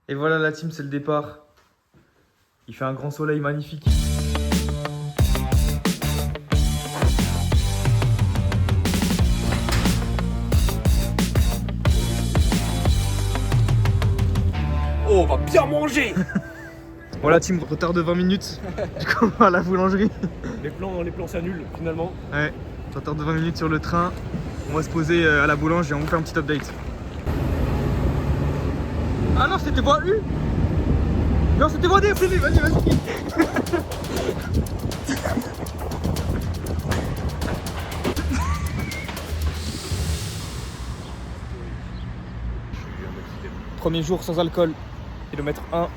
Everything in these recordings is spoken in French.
Et voilà la team, c'est le départ. Il fait un grand soleil magnifique. Oh, on va bien manger. Voilà team, retard de 20 minutes. Du coup, à la boulangerie. Les plans s'annulent finalement. Ouais, retard de 20 minutes sur le train. On va se poser à la boulange et on vous fait un petit update. Ah non, c'était voie U. Non, c'était voie D, vas-y, vas-y. Premier jour sans alcool, kilomètre 1.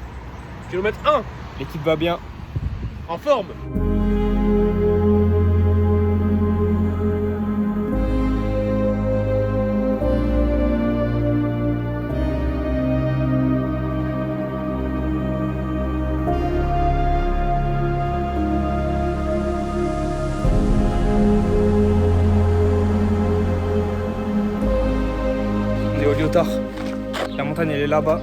Kilomètre 1, L'équipe va bien. en forme. On est au Lyotard. La montagne elle est là-bas.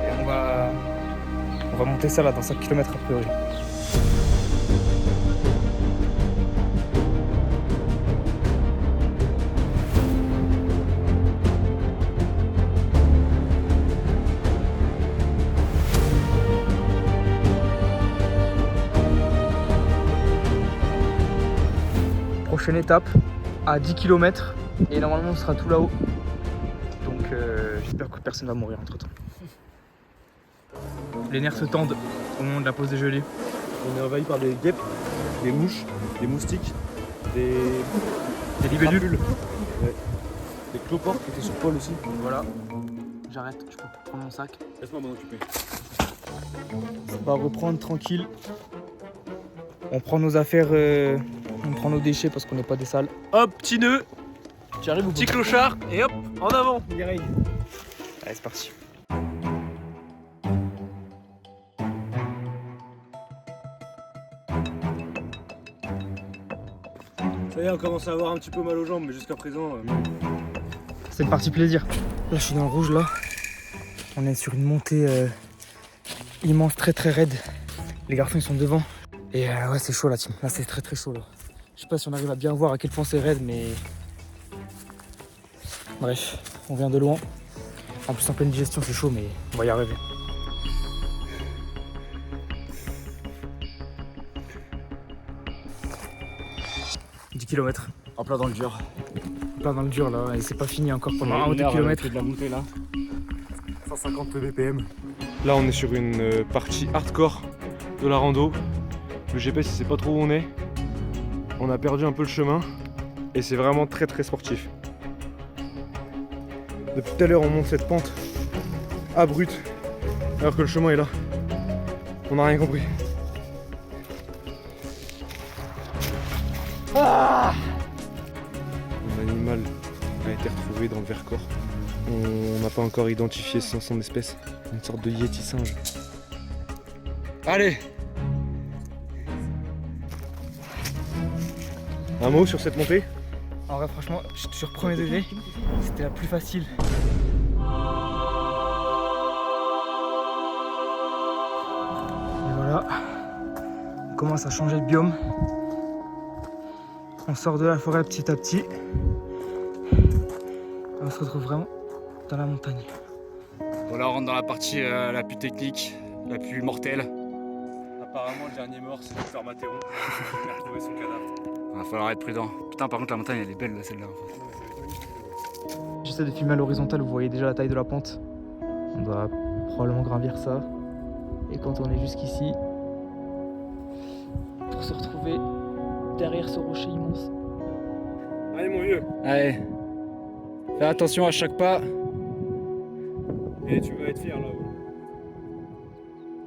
Et on va monter ça là dans 5 km a priori. Prochaine étape à 10 km et normalement on sera tout là-haut. Donc j'espère que personne va mourir entre temps. Les nerfs se tendent au moment de la pause déjeuner. On est envahi par des guêpes, des mouches, des moustiques, des libellules. crapules. Ouais. Des cloportes qui étaient sur Paul aussi. Voilà. J'arrête, je peux prendre mon sac. Laisse-moi m'en occuper. On va reprendre tranquille. On prend nos affaires, on prend nos déchets parce qu'on n'est pas des salles. Hop, petit nœud, Tu arrives ou petit clochard et hop, en avant. Allez, c'est parti. Ça y est, on commence à avoir un petit peu mal aux jambes, mais jusqu'à présent... C'est le parti plaisir. Là, je suis dans le rouge, là. On est sur une montée immense, très très raide. Les garçons, ils sont devant. Et ouais, c'est chaud, la team. Là, c'est très très chaud, là. Je sais pas si on arrive à bien voir à quel point c'est raide, mais... Bref, on vient de loin. En plus, en pleine digestion, c'est chaud, mais on va y arriver. « 10 km. En plein dans le dur. Pas dans le dur, là. Et c'est pas fini encore pendant 1 ou 2 km. km. De la montée là. 150 BPM. Là on est sur une partie hardcore de la rando. Le GPS il sait pas trop où on est. On a perdu un peu le chemin et c'est vraiment très très sportif. Depuis tout à l'heure on monte cette pente abrupte alors que le chemin est là. On n'a rien compris. Un animal a été retrouvé dans le Vercors. On n'a pas encore identifié son espèce. Une sorte de yéti singe. Allez! Un mot sur cette montée? En vrai, franchement, sur premier degré, c'était la plus facile. Et voilà, on commence à changer de biome. On sort de la forêt petit à petit. On se retrouve vraiment dans la montagne. Voilà, on rentre dans la partie la plus technique, la plus mortelle. Apparemment, le dernier mort, c'est Victor Mathéron. Il a retrouvé son cadavre. Il va falloir être prudent. Putain, par contre, la montagne, elle est belle, là, celle-là. En fait. J'essaie de filmer à l'horizontale, vous voyez déjà la taille de la pente. On doit probablement gravir ça. Et quand on est jusqu'ici, pour se retrouver derrière ce rocher immense. Allez, mon vieux. Allez, fais attention à chaque pas. Et tu vas être fier là-haut.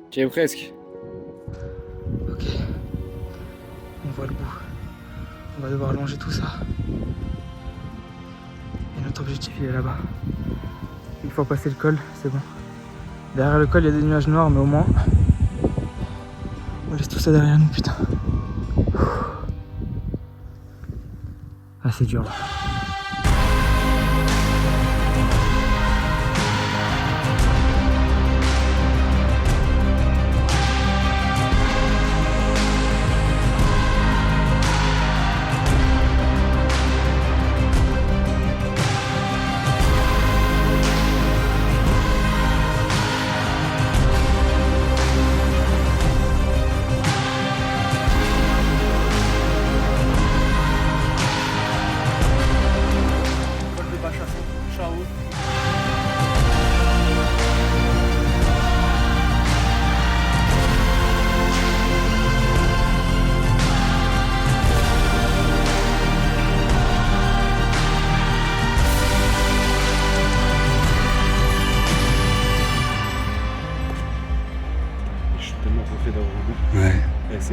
Tu es presque. Ok, on voit le bout. On va devoir longer tout ça. Et notre objectif il est là-bas. Une fois passé le col, c'est bon. Derrière le col il y a des nuages noirs, mais au moins on laisse tout ça derrière nous, putain. Ah, c'est dur là.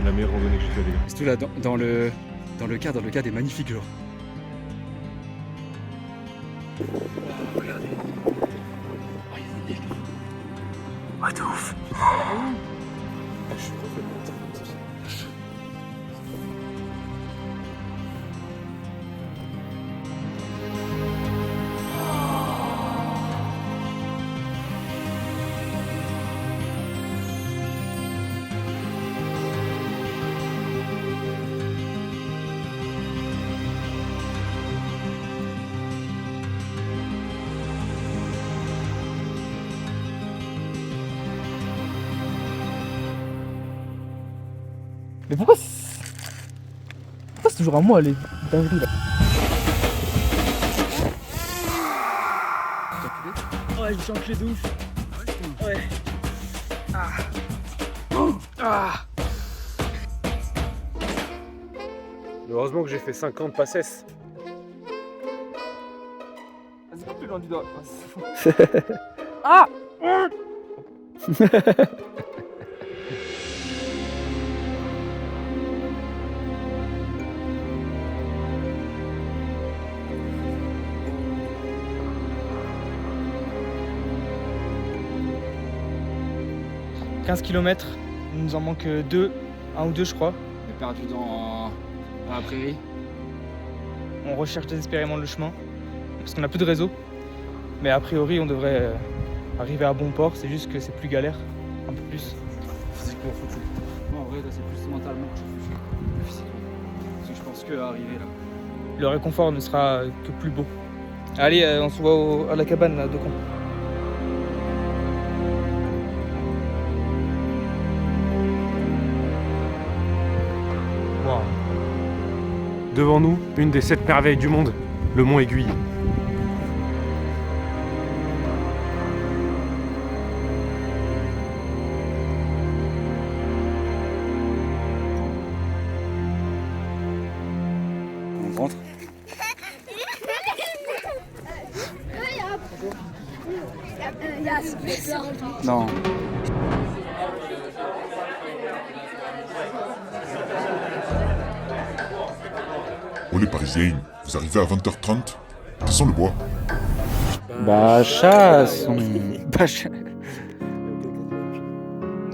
la meilleure randonnée que j'ai fait, les gars. Surtout là, dans le cadre est magnifique, genre. Regardez. Oh, il y a des dégâts. Ah, de ouf. Je suis refait. Mais pourquoi c'est toujours à moi les dingueries là? Ouais, j'ai enculé de ouf. Ouais. Ah. Ah. Heureusement que j'ai fait 50 passes. Vas-y, coupe le loin du doigt. Ah. « 15 km, il nous en manque 2, 1 ou 2 je crois. On est perdu dans la prairie. On recherche désespérément le chemin, parce qu'on n'a plus de réseau. Mais a priori on devrait arriver à bon port, c'est juste que c'est plus galère, un peu plus. Physiquement foutu. Moi en vrai là c'est plus mentalement que je suis foutu. Physiquement. Parce que je pense qu'à arriver là. Le réconfort ne sera que plus beau. Allez, on se voit à la cabane là, de con. Devant nous, une des 7 merveilles du monde, le mont Aiguille. On rentre. Non. Oh les Parisiens, vous arrivez à 20h30? Descends le bois. Bah chasse. Bah chasse.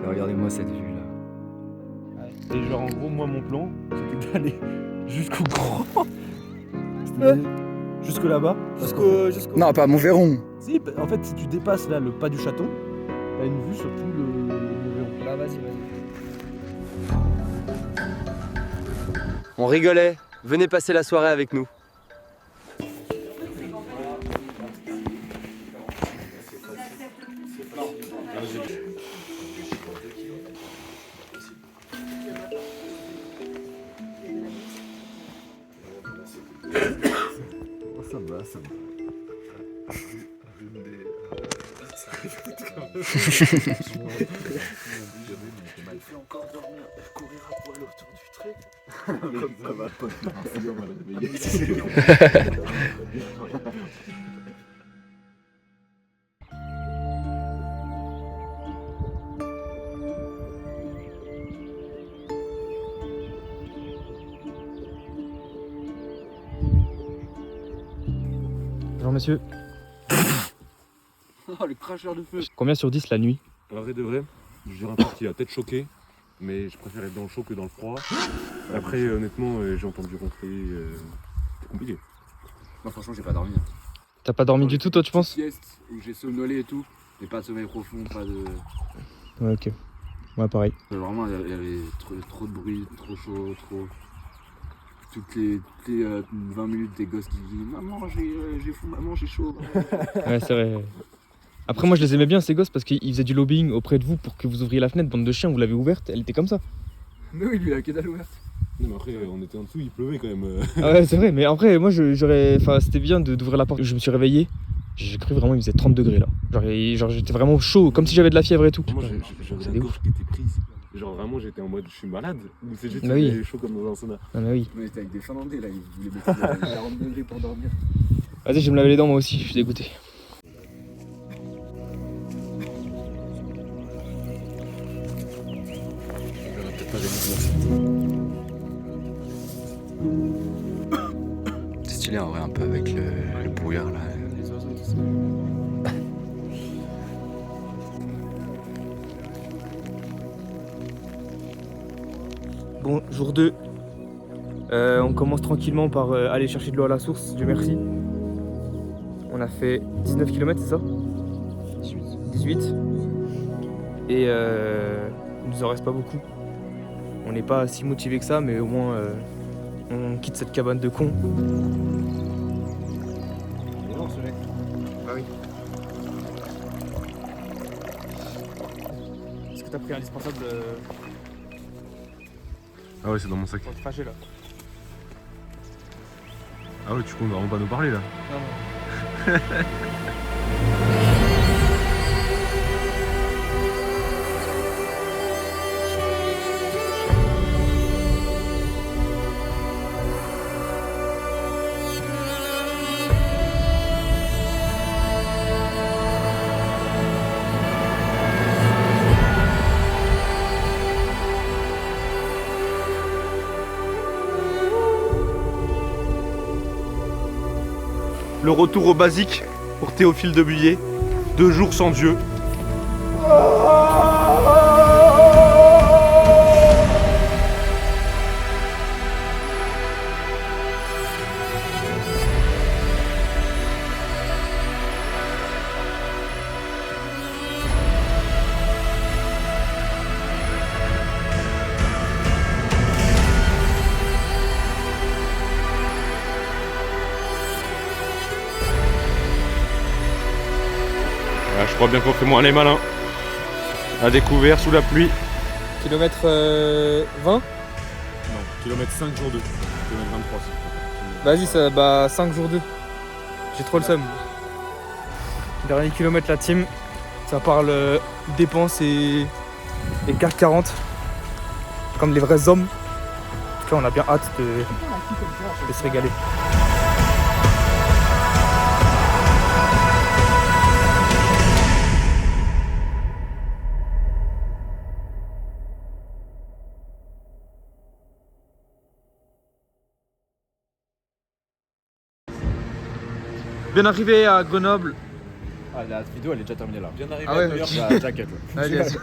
Regardez-moi cette vue là. Et genre en gros, moi mon plan, c'était d'aller jusqu'au grand. Jusque là-bas. Jusqu'au... Non, pas à Montverron. Si, en fait, si tu dépasses là le pas du château, t'as une vue sur tout le Montverron. Là, vas-y. On rigolait, venez passer la soirée avec nous. Ça va, ça va. Encore dormir, courir à poil autour du truc. Ça va pas. On va le réveiller. Bonjour monsieur. Oh le cracheur de feu. Combien sur 10 la nuit? En vrai de vrai, je dirais un parti à tête choquée, mais je préfère être dans le chaud que dans le froid. Après, honnêtement, j'ai entendu ronfler. C'est compliqué. Non franchement j'ai pas dormi. T'as pas dormi du tout toi tu penses? Sieste où j'ai somnolé et tout. Et pas de sommeil profond, pas de. Ouais ok. Ouais pareil. Vraiment il y avait trop de bruit, trop chaud, trop. Toutes les 20 minutes des gosses qui disent maman j'ai fou, maman j'ai chaud. Ouais c'est vrai. Après moi je les aimais bien ces gosses parce qu'ils faisaient du lobbying auprès de vous pour que vous ouvriez la fenêtre, bande de chiens, vous l'avez ouverte, elle était comme ça. Mais oui lui il a que dalle ouverte. Non, mais après, on était en dessous, il pleuvait quand même. Ah ouais c'est vrai, mais après moi j'aurais. Enfin c'était bien d'ouvrir la porte. Je me suis réveillé, j'ai cru vraiment il faisait 30 degrés là. Genre j'étais vraiment chaud, comme si j'avais de la fièvre et tout. Moi, j'avais la gorge qui était prise. Genre vraiment, j'étais en mode je suis malade. Ou c'est juste Bah oui. qu'il est chaud comme dans un sauna. Ah bah oui. On était avec des Finlandais là, ils voulaient mettre 40 degrés pour dormir. Vas-y je vais me laver les dents moi aussi, je suis dégoûté. J'aurais peut-être pas stylé en vrai, un peu avec le brouillard là. Les oiseaux et tout ça. Bon, jour 2. On commence tranquillement par aller chercher de l'eau à la source, Dieu merci. On a fait 19 km, c'est ça 18. Et il nous en reste pas beaucoup. On n'est pas si motivé que ça, mais au moins on quitte cette cabane de cons. Il est long ce mec. Bah oui. Est-ce que t'as pris indispensable Ah ouais, c'est dans mon sac. pour le trajet là? Ah ouais, tu comptes vraiment pas nous parler là. Non, non. Le retour au basique pour Théophile de Buyer. 2 jours sans Dieu. Ouais, je crois bien qu'on fait moins les malins. À découvert sous la pluie. Kilomètre 20. Non, kilomètre 5 jours 2. Kilomètre 23 si. Vas-y, ça, bah 5 jours 2. J'ai trop le seum. Dernier kilomètre la team. Ça parle dépenses et CAC 40. Comme les vrais hommes. En tout cas, on a bien hâte de se régaler. Bien arrivé à Grenoble. Ah, la vidéo elle est déjà terminée là. Bien arrivé Ah ouais, à New York. La jacket là. Allez, vas-y.